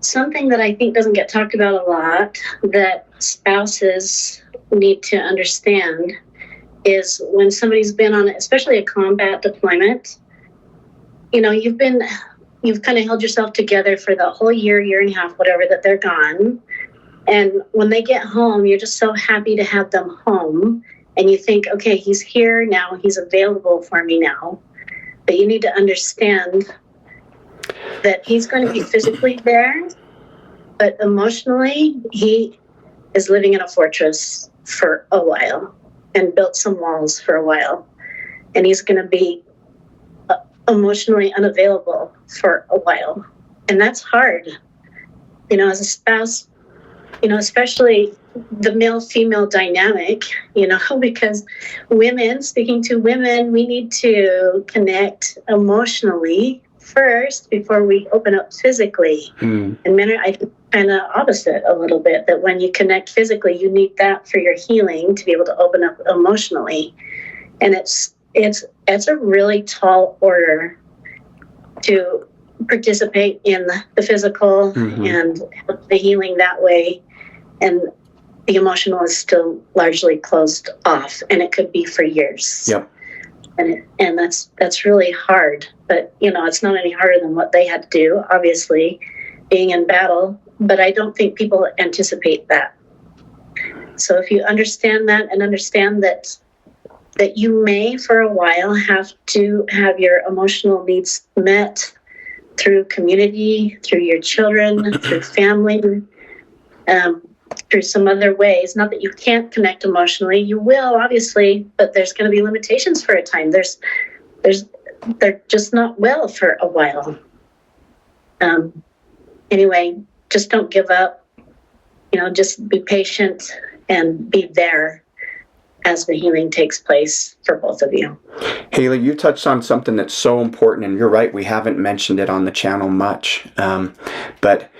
Something that I think doesn't get talked about a lot that spouses need to understand is when somebody's been on, especially a combat deployment, you've kind of held yourself together for the whole year and a half, whatever, that they're gone. And when they get home, you're just so happy to have them home. And you think, okay, he's here now. He's available for me now. But you need to understand that he's going to be physically there, but emotionally, he is living in a fortress for a while and built some walls for a while. And he's going to be emotionally unavailable for a while. And that's hard, as a spouse, especially the male-female dynamic, because speaking to women, we need to connect emotionally first before we open up physically. And men are, I think, kind of opposite a little bit, that when you connect physically, you need that for your healing to be able to open up emotionally. And it's a really tall order to participate in the physical and the healing that way. And the emotional is still largely closed off, and it could be for years. Yep. And that's really hard. But, it's not any harder than what they had to do, obviously, being in battle. But I don't think people anticipate that. So if you understand that and understand that you may, for a while, have to have your emotional needs met through community, through your children, through family, through some other ways. Not that you can't connect emotionally. You will, obviously, but there's going to be limitations for a time. They're just not well for a while. Anyway, just don't give up. Just be patient and be there as the healing takes place for both of you. Haley, you touched on something that's so important, and you're right, we haven't mentioned it on the channel much, but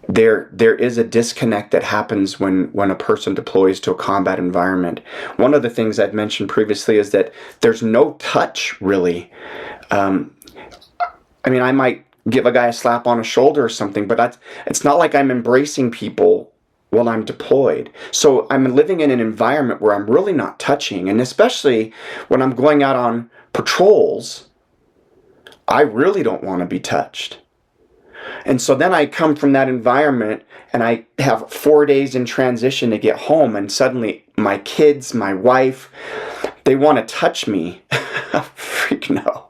there is a disconnect that happens when a person deploys to a combat environment. One of the things I've mentioned previously is that there's no touch, really. I might give a guy a slap on a shoulder or something, but it's not like I'm embracing people while I'm deployed. So I'm living in an environment where I'm really not touching. And especially when I'm going out on patrols, I really don't want to be touched. And so then I come from that environment and I have 4 days in transition to get home, and suddenly my kids, my wife, they want to touch me. Freak no.